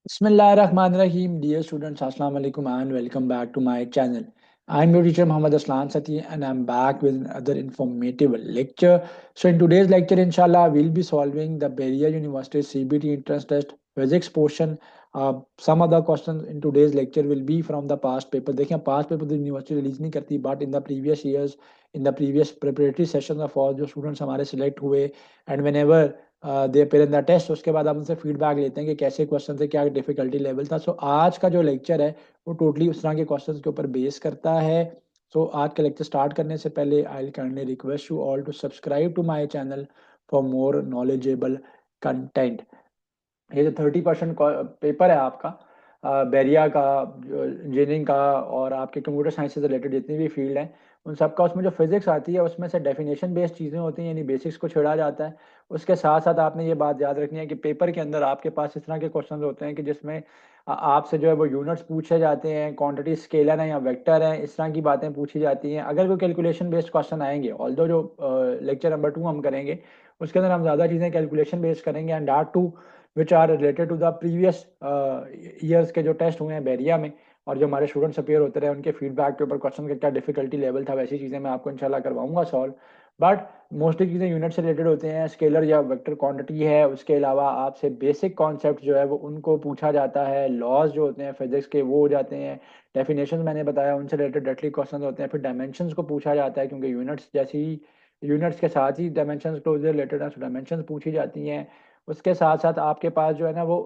Bismillahirrahmanirrahim. Dear students, Assalamu alaikum and welcome back to my channel. I'm your teacher Muhammad Aslan Sati and I'm back with another informative lecture. So in today's lecture, inshallah, we'll be solving the Beria University CBT entrance test physics portion. Some other questions in today's lecture will be from the past paper. देखिए past paper तो university release नहीं करती, but in the previous years, in the previous preparatory sessions of all जो students हमारे select हुए and whenever they appear in the test, उसके बाद हम उनसे फीडबैक लेते हैं कि कैसे क्वेश्चन थे, क्या डिफिकल्टी लेवल था। सो आज का जो लेक्चर है वो टोटली उस तरह के क्वेश्चन के ऊपर बेस करता है। सो आज का लेक्चर स्टार्ट करने से पहले I will kindly request you all to subscribe to my channel for more knowledgeable content. ये जो 30% पेपर है आपका बैरिया का, इंजीनियरिंग का और आपके कंप्यूटर साइंस से रिलेटेड जितनी भी फील्ड हैं उन सब का, उसमें जो फिजिक्स आती है उसमें से डेफिनेशन बेस्ड चीज़ें होती हैं, यानी बेसिक्स को छेड़ा जाता है। उसके साथ साथ आपने ये बात याद रखनी है कि पेपर के अंदर आपके पास इस तरह के क्वेश्चन होते हैं कि जिसमें आपसे जो है वो यूनिट्स पूछे जाते हैं, क्वांटिटी स्केलर है या वेक्टर है, इस तरह की बातें पूछी जाती हैं। अगर कोई कैलकुलेशन बेस्ड क्वेश्चन आएंगे, ऑल्दो जो लेक्चर नंबर 2 हम करेंगे उसके अंदर हम ज़्यादा चीज़ें कैलकुलेशन बेस्ड करेंगे and that too which are related to the previous years के जो टेस्ट हुए हैं बैरिया में और जो हमारे स्टूडेंट्स अपेयर होते रहे उनके फीडबैक के ऊपर क्वेश्चन का क्या डिफिकल्टी लेवल था, वैसी चीज़ें मैं आपको इंशाल्लाह करवाऊंगा सॉल्व। बट मोस्टली चीज़ें यूनिट से रिलेटेड होते हैं, स्केलर या वेक्टर क्वांटिटी है, उसके अलावा आपसे बेसिक कॉन्सेप्ट जो है वो उनको पूछा जाता है, लॉज जो होते हैं फिजिक्स के वो हो जाते हैं, डेफिनेशन मैंने बताया उनसे रिलेटेड डायरेक्टली क्वेश्चन होते हैं, फिर डायमेंशंस को पूछा जाता है क्योंकि यूनिट्स जैसी यूनिट्स के साथ ही डायमेंशंस क्लोज रिलेटेड है, डायमेंशंस पूछी जाती हैं। उसके साथ साथ आपके पास जो है ना वो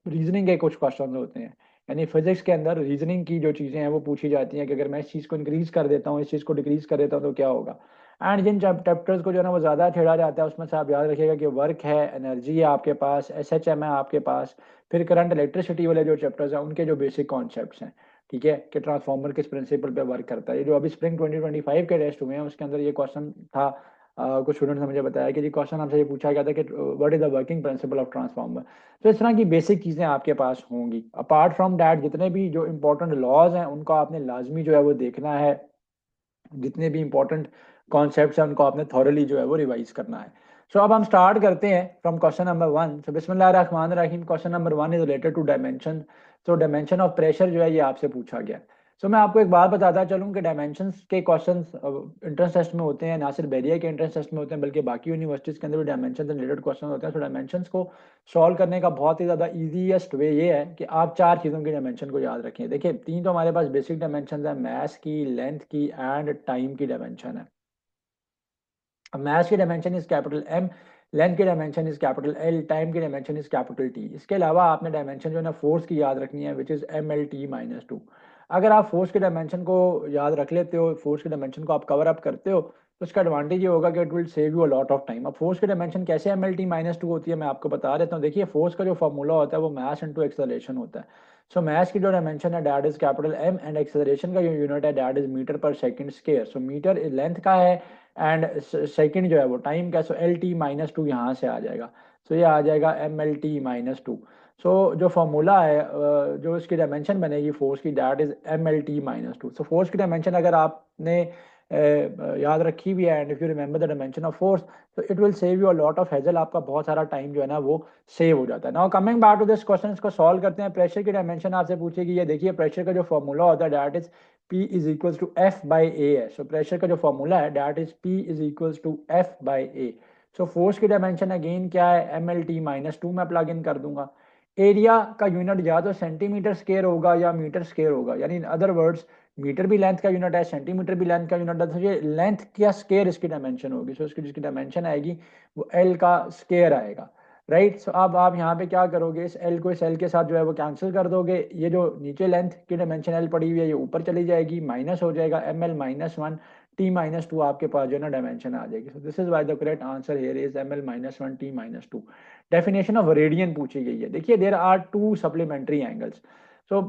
रीजनिंग के कुछ क्वेश्चन होते हैं, यानी फिजिक्स के अंदर रीजनिंग की जो चीज़ें हैं वो पूछी जाती हैं कि अगर मैं इस चीज़ को इंक्रीज कर देता हूँ, इस चीज़ को डिक्रीज कर देता हूँ तो क्या होगा। एंड जिन चैप्टर्स को जो है ना वो ज़्यादा छेड़ा जाता है उसमें से आप याद रखिएगा कि वर्क है, एनर्जी है आपके पास, SHM है आपके पास, फिर करंट इलेक्ट्रिसिटी वाले जो चैप्टर्स हैं उनके जो बेसिक कॉन्सेप्ट्स हैं, ठीक है, कि ट्रांसफार्मर किस प्रिंसिपल पे वर्क करता है। ये जो अभी स्प्रिंग 2025 के टेस्ट हुए हैं उसके अंदर ये क्वेश्चन था। कुछ स्टूडेंट्स ने मुझे बताया कि जी क्वेश्चन हमसे ये पूछा गया था कि what is the working principle of transformer. तो इस तरह की बेसिक चीज़ें आपके पास होंगी। अपार्ट फ्रॉम दैट जितने भी जो इंपॉर्टेंट लॉज हैं उनको आपने लाजमी जो है वो देखना है, जितने भी इंपॉर्टेंट कॉन्सेप्ट्स हैं उनको आपने थॉरली जो है वो रिवाइज करना है। सो अब हम स्टार्ट करते हैं फ्रॉम क्वेश्चन नंबर 1। सो बिस्मिल्लाहिर्रहमानिर्रहीम, question number 1 is related to dimension. So dimension of pressure जो है ये आपसे पूछा गया। सो मैं आपको एक बात बताता चलूँ कि डायमेंशंस के क्वेश्चंस एंट्रेंस टेस्ट में होते हैं, ना सिर्फ बैरिया के एंट्रेंस टेस्ट में होते हैं बल्कि बाकी यूनिवर्सिटीज़ के अंदर भी डायमेंशन से रिलेटेड क्वेश्चन होते हैं। सो डायमेंशंस को सॉल्व करने का बहुत ही ज़्यादा ईजीएस्ट वे ये है कि आप चार चीज़ों की डायमेंशन को याद रखें। देखिए तीन तो हमारे पास बेसिक डायमेंशन है, मैथ की, लेंथ की एंड टाइम की डायमेंशन है। अब मैथ की dimension is capital M, length की dimension is capital L, time की डायमेंशन इज कैपिटल टी। इसके अलावा आपने डायमेंशन जो है ना फोर्स की याद रखनी है विच इज MLT-2। अगर आप फोर्स के डायमेंशन को याद रख लेते हो, फोर्स के डायमेंशन को आप कवर अप करते हो, तो उसका एडवांटेज ये होगा कि it will save you a lot of time. अब फोर्स की डायमेंशन कैसे MLT-2 होती है मैं आपको बता देता हूँ। देखिए फोर्स का जो फॉर्मूला होता है वो मास इनटू एक्सेलरेशन होता है। सो मास की जो डायमेंशन है that is capital M and acceleration का जो यूनिट है that is metre per second square. So metre length का है एंड सेकंड जो है वो टाइम का। सो LT-2 यहाँ से आ जाएगा। सो ये आ जाएगा MLT-2। सो जो फॉर्मूला है जो इसकी डायमेंशन बनेगी फोर्स की that is MLT-2। So force की डायमेंशन अगर आपने याद रखी हुई है and if you remember the dimension of force, तो it will save you a lot of hassle, आपका बहुत सारा टाइम जो है ना वो सेव हो जाता है। Now coming back to this question, इसको सॉल्व करते हैं। प्रेशर की डायमेंशन आपसे पूछेगी, ये देखिए प्रेशर का जो फॉर्मूला होता है that is P is equals to F by A है। सो प्रेशर का जो फॉर्मूला है that is P is equals to F by A. So force की डायमेंशन अगेन क्या है, MLT-2 में प्लग इन कर दूंगा। एरिया का यूनिट या तो सेंटीमीटर स्क्वायर होगा या मीटर स्क्वायर होगा, यानी इन अदर वर्ड्स मीटर भी लेंथ का यूनिट है, सेंटीमीटर भी लेंथ का यूनिट है, तो ये लेंथ का स्क्वायर इसकी डायमेंशन होगी। सो इसकी जिसकी डायमेंशन आएगी वो L का स्क्वायर आएगा, राइट। सो अब आप यहाँ पे क्या करोगे, इस L को इस L के साथ जो है वो कैंसिल कर दोगे। ये जो नीचे लेंथ की डायमेंशन L पड़ी हुई है ये ऊपर चली जाएगी, माइनस हो जाएगा ML-1, T-2 आपके पास जो है ना डायमेंशन आ जाएगी। So this is why the correct answer here is ML-1, T-2। Definition of radian पूछी गई है। देखिए there are two supplementary angles. So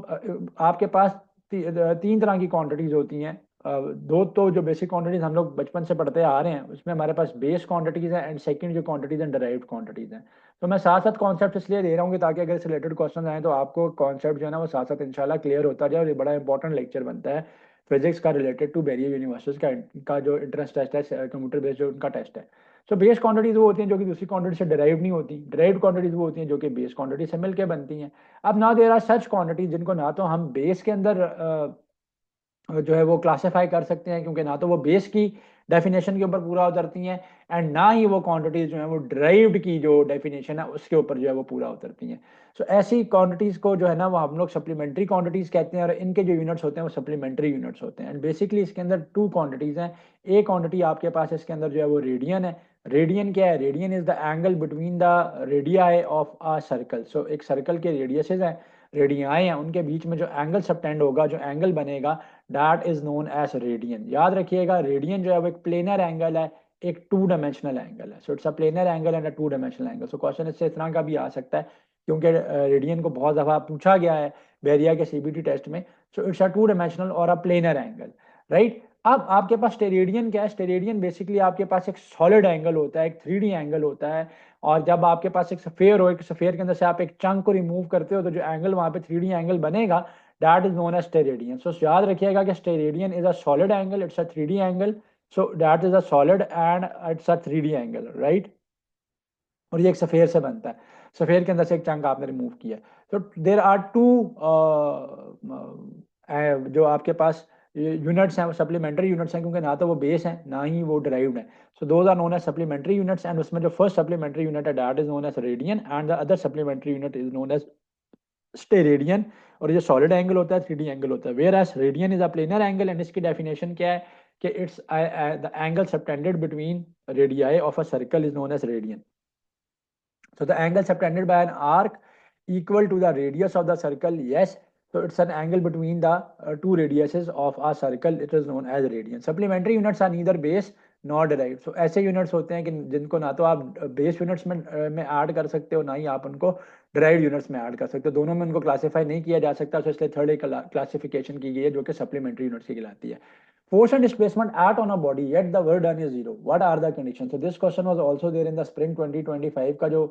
आपके पास तीन तरह की क्वांटिटीज होती हैं। दो तो जो बेसिक क्वांटिटीज हम लोग बचपन से पढ़ते आ रहे हैं उसमें हमारे पास बेस क्वांटिटीज है एंड सेकंड जो क्वांटिटीज हैं डराइव्ड क्वांटिटीज हैं। तो मैं साथ साथ कॉन्सेप्ट इसलिए दे रहा हूँ कि ताकि अगर इस रिलेटेड क्वेश्चन आए तो आपको कॉन्सेप्ट जो है ना वो साथ साथ इंशाल्लाह क्लियर होता जाए और ये बड़ा इंपॉर्टेंट लेक्चर बनता है फिजिक्स का रिलेटेड टू बैरियर यूनिवर्सिटीज का जो इंट्रेंस टेस्ट है, कंप्यूटर बेस्ड जो उनका टेस्ट है। सो बेस क्वांटिटीज वो होती हैं जो कि दूसरी क्वांटिटी से डिराइव नहीं होती, डिराइव्ड क्वांटिटीज वो होती हैं जो कि बेस क्वांटिटी से मिलकर बनती हैं। अब ना देर आर सच क्वांटिटीज जिनको ना तो हम बेस के अंदर जो है वो क्लासिफाई कर सकते हैं, क्योंकि ना तो वो बेस की डेफिनेशन के ऊपर पूरा उतरती हैं एंड ना ही वो क्वांटिटीज जो है वो ड्राइव्ड की जो डेफिनेशन है उसके ऊपर जो है वो पूरा उतरती हैं। सो ऐसी क्वांटिटीज को जो है ना वो हम लोग सप्लीमेंट्री क्वांटिटीज कहते हैं, और इनके जो यूनिट्स होते हैं वो सप्लीमेंट्री यूनिट्स होते हैं। एंड बेसिकली इसके अंदर टू क्वांटिटीज हैं। एक क्वांटिटी आपके पास इसके अंदर जो है वो रेडियन है। रेडियन क्या है? Radian is the angle between the radii of a circle. So एक सर्कल के रेडियसेस हैं, रेडियाएं हैं, उनके बीच में जो एंगल सबटेंड होगा, जो एंगल बनेगा, that is known as radian. याद रखिएगा, रेडियन जो है वो एक प्लेनर एंगल है, एक टू डायमेंशनल एंगल है। So it's a planar angle and a two dimensional angle. So question इससे इस तरह का भी आ सकता है, क्योंकि रेडियन को बहुत दफा पूछा गया है बेरिया के सीबीटी टेस्ट में। सो इट्स अ टू डायमेंशनल और अ प्लेनर एंगल, राइट। अब आपके पास स्टेरेडियन क्या है? स्टेरेडियन बेसिकली आपके पास एक सॉलिड एंगल होता है, एक 3D एंगल होता है। और जब आपके पास एक सफेयर हो, एक सफेयर के अंदर से आप एक चंक को रिमूव करते हो, तो जो एंगल वहां पे 3D एंगल बनेगा, that is known as steradian. So याद रखिएगा कि steradian is a solid angle, it's a 3D angle. So that is a solid and it's a 3D angle, right. और ये एक सफेयर से बनता है, सफेयर के अंदर से एक चंक आपने रिमूव किया। तो देर आर टू जो आपके पास यूनिट्स हैं वो सप्लीमेंट्री यूनिट्स हैं, क्योंकि ना तो वो बेस है ना ही वो डिराइव्ड है। So those are known as supplementary units, and उसमें जो फर्स्ट सप्लीमेंट्री यूनिट है that is known as radian, and the other supplementary unit is known as steradian. और ये सॉलिड एंगल होता है, 3D एंगल होता है। Whereas radian is a planar angle, and इसकी डेफिनेशन क्या है कि it's the angle subtended between radii of a circle is known as radian. So the angle subtended by an arc equal to the radius of the circle, yes. So it's an angle between the two radiuses of a circle. It is known as radian. Supplementary units are neither base not derive. So ऐसे units होते हैं कि जिनको ना तो आप base units में add कर सकते हो, ना ही आप उनको डिराइव यूनिट्स में ऐड कर सकते हो। दोनों में उनको क्लासीफाई नहीं किया जा सकता, तो इसलिए थर्ड एक क्लासिफिकेशन की गई है जो कि सप्लीमेंट्री यूनिट्स की कहलाती है। Force and displacement act on a body, yet the work done is zero. What are the conditions? So this question was also there in the spring 2025 का जो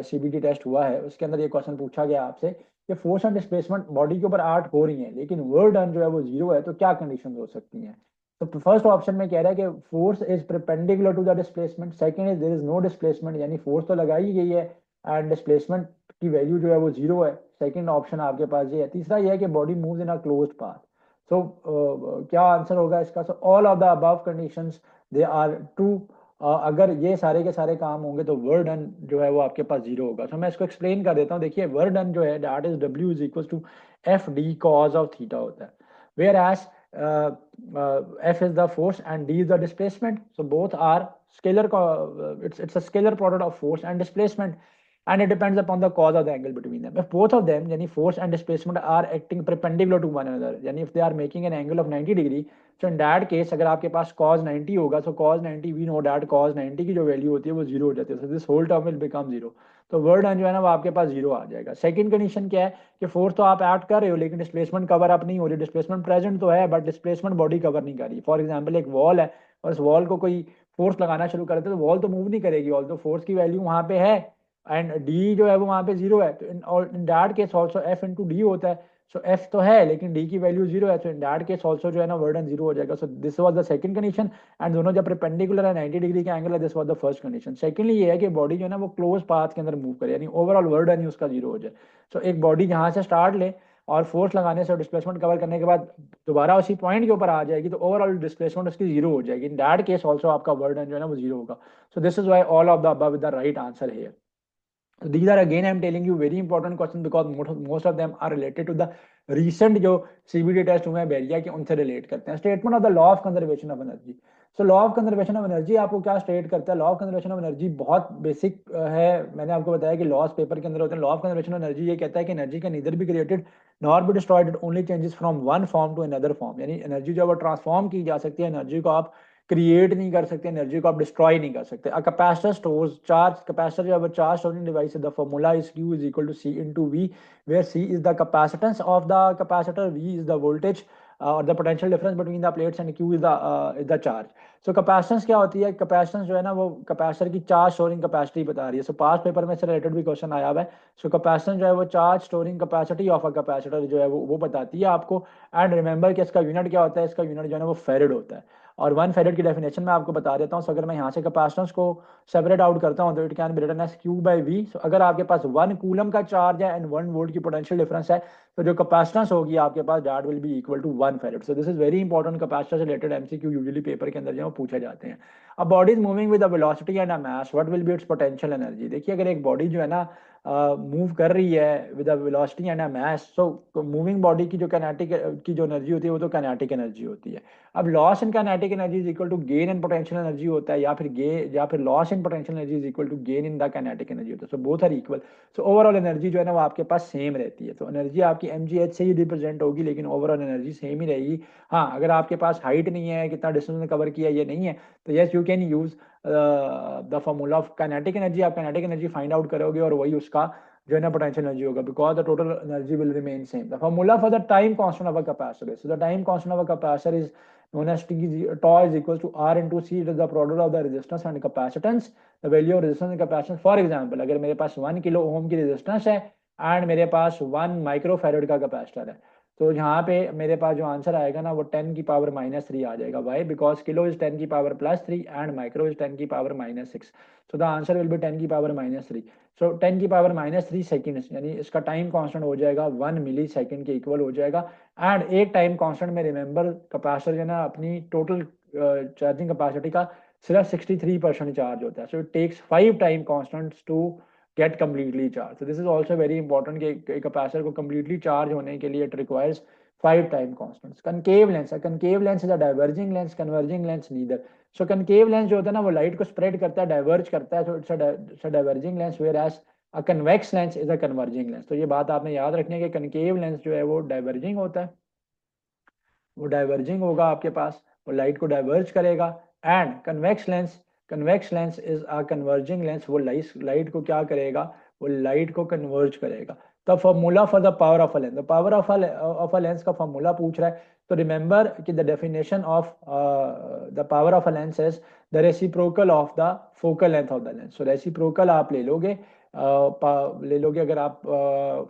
सीबीटी टेस्ट हुआ है, उसके अंदर ये क्वेश्चन पूछा गया आपसे कि फोर्स एंड डिस्प्लेसमेंट बॉडी के ऊपर आर्ट हो रही है लेकिन वर्क डन जो है वो जीरो है, तो क्या कंडीशन हो सकती हैं? तो फर्स्ट ऑप्शन में कह रहा है कि force is perpendicular to the displacement. Second is there is no displacement, यानी फोर्स तो लगाई ही गई है एंड डिस्प्लेसमेंट की वैल्यू जो है वो जीरो है। सेकंड ऑप्शन आपके पास ये है। तीसरा ये है कि body moves in a closed path. So क्या आंसर होगा इसका? So all of the above conditions they are true. अगर ये सारे के सारे काम होंगे तो वर्क डन जो है वो आपके पास जीरो होगा। तो मैं इसको एक्सप्लेन कर देता हूँ। देखिए, वर्क डन जो है that is W is equal to F D cos of theta होता है, whereas F is the force and D is the displacement. So both are scalar. It's a scalar product of force and displacement, and it depends upon the cause of the angle between them. If both of them, yani force and displacement, are acting perpendicular to one another, yani if they are making an angle of 90 degree, so in that case अगर आपके पास cos 90 होगा, so cos 90 we know that cos 90 की जो value होती है वो zero हो जाती है। So this whole term will become zero. तो वर्ड डन जो है ना वो आपके पास जीरो आ जाएगा। सेकंड कंडीशन क्या है कि फोर्स तो आप ऐड कर रहे हो लेकिन डिस्प्लेसमेंट कवर अप नहीं हो रही। डिस्प्लेसमेंट प्रेजेंट तो है बट डिस्प्लेसमेंट बॉडी कवर नहीं कर रही। फॉर एग्जांपल एक वॉल है और इस वॉल को कोई फोर्स लगाना शुरू करते तो वॉल तो मूव नहीं करेगी, ऑल तो फोर्स की वैल्यू वहां पे है एंड डी जो है वो वहां पे जीरो है। तो in that case also F into D होता है। सो एफ तो है लेकिन डी की वैल्यू जीरो है, तो इन दैट केस ऑल्सो जो है ना वर्ड डन जीरो हो जाएगा। So this was the second condition, and दोनों जब परपेंडिकुलर है 90 डिग्री के एंगल है, this was the first condition. Secondly ये है कि बॉडी जो है ना वो क्लोज पाथ के अंदर मूव करे, यानी ओवरऑल वर्ड डन ही उसका जीरो हो जाए। सो एक बॉडी जहां से स्टार्ट ले और फोर्स लगाने से डिस्प्लेसमेंट कवर करने के बाद दोबारा उसी पॉइंट के ऊपर आ जाएगी, तो ओवरऑल डिस्प्लेसमेंट उसकी जीरो हो जाएगी। इन दैट केस ऑल्सो आपका वर्ड डन जो है ना वो जीरो होगा। सो this is why all of the above the right answer here. So these are again I'm telling you very important question because most of them are related to the recent जो CBD test हुए हैं बेरिया के, उनसे relate करते हैं। Statement of the law of conservation of energy. So law of conservation of energy आपको क्या state करता है? Law of conservation of energy बहुत बेसिक है। मैंने आपको बताया कि लॉस पेपर के अंदर होते हैं। Law of conservation of energy ये कहता है कि energy can neither be created nor be destroyed, it only changes from one form to another form. यानी एनर्जी जो है वो ट्रांसफॉर्म की जा सकती है, एनर्जी को आप क्रिएट नहीं कर सकते, एनर्जी को आप डिस्ट्रॉय नहीं कर सकते। A capacitor stores charge. Capacitor जो है चार्ज स्टोरिंग डिवाइस है। The formula is Q is equal to C into V, where C is the capacitance of the capacitor, V is the voltage और the potential difference between the plates, and Q is the charge. So capacitance क्या होती है? Capacitance जो है ना वो capacitor की charge storing capacity बता रही है। सो पास पेपर में से रिलेटेड भी क्वेश्चन आया हुआ है। सो कैपेसिटेंस जो है वो charge storing capacity of a capacitor जो है वो बताती है आपको। एंड रिमेंबर कि इसका यूनिट क्या होता है? इसका यूनिट जो है ना वो फेरेड होता है। और 1 फेरेड की डेफिनेशन मैं आपको बता देता हूँ. सो अगर मैं यहाँ से कैपेसिटेंस को सेपरेट आउट करता हूँ तो it can be written as Q by V. So अगर आपके पास 1 कूलम का चार्ज है एंड 1 वोल्ट की पोटेंशियल डिफरेंस है तो जो कैपेसिटेंस होगी आपके पास that will be equal to 1 farad. So this is very important. Capacitor से रिलेटेड एमसीक्यू यूजुअली पेपर के अंदर जो पूछे जाते हैं. अब body is moving with a velocity and a mass, what will be it's potential energy. देखिए अगर एक बॉडी जो है ना मूव कर रही है with a velocity and a mass, so moving body की जो काइनेटिक की जो एनर्जी होती है वो तो काइनेटिक एनर्जी होती है. अब loss in kinetic energy is equal to gain in potential energy होता है, या फिर loss in potential energy is equal to gain in the kinetic energy होता है. So both are equal. So overall energy जो है ना वो आपके पास सेम रहती है. तो एनर्जी आपकी mgh से ही रिप्रेजेंट होगी लेकिन ओवरऑल एनर्जी सेम ही रहेगी. हाँ, अगर आपके पास हाइट नहीं है, कितना डिस्टेंस कवर किया ये नहीं है, तो yes you can use the formula of kinetic energy. आप काइनेटिक एनर्जी फाइंड आउट करोगे और वही उसका जो है ना पोटेंशियल एनर्जी होगा, because the total energy will remain same. The formula for the time constant of a capacitor, so the time constant of a capacitor is known as tau is equals to r into c. It is the product of the resistance and capacitance. The value of resistance and capacitance, for example अगर मेरे पास 1 kilo ohm की resistance है and मेरे पास 1 micro farad का capacitor है, तो यहाँ पे मेरे पास जो आंसर आएगा ना वो 10 की पावर -3 आ जाएगा. वाई? बिकॉज किलो इज 10 की पावर +3 एंड माइक्रो इज 10 की power -6. So the answer will be 10 की पावर -3. सो 10 की पावर -3 सेकेंड, यानी इसका टाइम कांस्टेंट हो जाएगा 1 मिली सेकेंड के इक्वल हो जाएगा. एंड एक टाइम कांस्टेंट में रिमेंबर कैपेसिटर जो है ना अपनी टोटल चार्जिंग कैपेसिटी का सिर्फ 63% चार्ज होता है. So it takes 5 time constants to get completely charge. This is also very important कि कैपेसिटर को कम्प्लीटली चार्ज होने के लिए it requires 5 time constants. Concave lens, concave lens is a diverging lens, converging lens neither. So concave lens जो होता है ना वो लाइट को स्प्रेड करता है, डाइवर्ज करता है. So it's a diverging lens, whereas a convex lens is a converging lens. तो ये बात आपने याद रखनी है कि कनकेव लेंस जो है वो डाइवर्जिंग होता है, वो डाइवर्जिंग होगा आपके पास, वो लाइट को डाइवर्ज करेगा. And convex lens is a converging lens, वो लाइट को क्या करेगा, वो लाइट को कन्वर्ज करेगा. The formula for the power of a lens, the power of a lens का फॉर्मूला पूछ रहा है. तो रिमेंबर कि the definition of the power of a lens is the reciprocal of the focal length of the lens. So reciprocal आप ले लोगे, अगर आप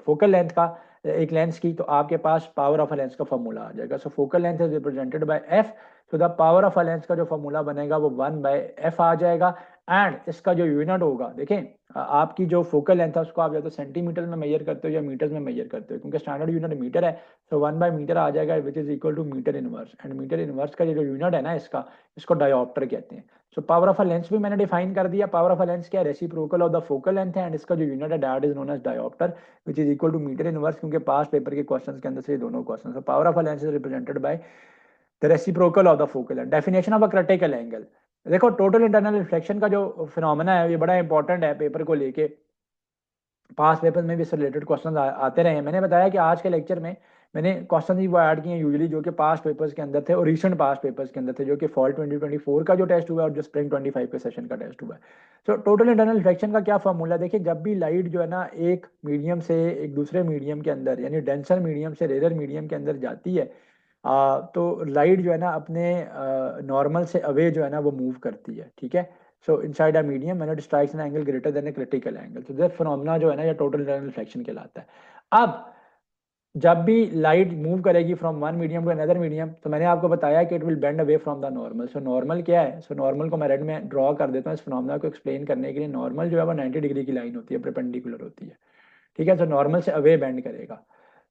फोकल लेंथ का एक लेंस की, तो आपके पास पावर ऑफ अ लेंस का फॉर्मूला आ जाएगा. So focal length is represented by F. So the power of a lens का जो फॉर्मूला बनेगा वो 1/f आ जाएगा. एंड इसका जो यूनिट होगा, देखें आपकी जो फोकल लेंथ है उसको आप या तो सेंटीमीटर में मेजर करते हो या मीटर में मेजर करते हो, क्योंकि स्टैंडर्ड यूनिट मीटर है. सो 1/मीटर आ जाएगा which is equal to metre inverse. And metre inverse का जो यूनिट है ना इसको डायोप्टर कहते हैं. So power of a lens भी मैंने डिफाइन कर दिया. पावर ऑफ अ लेंस क्या है? Reciprocal of the focal length है. एंड इसका जो यूनिट है that is known as dioptre which is equal to metre inverse, क्योंकि पास पेपर के क्वेश्चंस के अंदर से ये दोनों question. So power of a lens is represented by the reciprocal of the focal length. Definition of a critical angle. देखो total internal reflection का जो फिनोमेना है ये बड़ा इंपॉर्टेंट है पेपर को लेके. पास पेपर में भी इससे रिलेटेड क्वेश्चन आते रहे हैं. मैंने बताया कि आज के लेक्चर में मैंने क्वेश्चन ही वो ऐड किए हैं यूजुअली जो कि पास पेपर्स के अंदर थे और रिसेंट पास पेपर्स के अंदर थे, जो कि फॉल 2024 का जो टेस्ट हुआ है और जो स्प्रिंग 25 के सेशन का टेस्ट हुआ है. सो टोटल इंटरनल रिफ्लेक्शन का क्या फॉर्मूला देखिए. जब भी लाइट जो है ना एक मीडियम से एक दूसरे मीडियम के अंदर, यानी डेंसर मीडियम से रेयर मीडियम के अंदर जाती है, तो लाइट जो है ना अपने नॉर्मल से अवे जो है ना वो मूव करती है. ठीक है. सो inside a medium when it strikes an angle greater than a critical angle, तो दिस फिनोमेना जो है ना ये टोटल इंटरनल रिफ्लेक्शन कहलाता है. अब जब भी लाइट मूव करेगी from one medium to another medium, तो मैंने आपको बताया कि it will bend away from the normal. So normal क्या है? सो नॉर्मल को मैं रेड में ड्रॉ कर देता हूँ इस फिनोमेना को एक्सप्लेन करने के लिए. नॉर्मल जो है वो 90 डिग्री की लाइन होती है, परपेंडिकुलर होती है. ठीक है. तो नॉर्मल से अवे बेंड करेगा.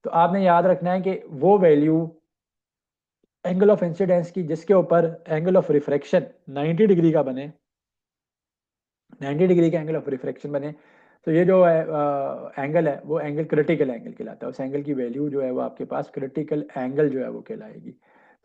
तो आपने याद रखना है कि वो वैल्यू एंगल ऑफ इंसिडेंस की जिसके ऊपर एंगल ऑफ रिफ्रैक्शन 90 डिग्री का बने, 90 डिग्री का एंगल ऑफ रिफ्रैक्शन बने, तो ये जो है एंगल है वो एंगल क्रिटिकल एंगल कहलाता है. उस एंगल की वैल्यू जो है वो आपके पास क्रिटिकल एंगल जो है वो कहलाएगी.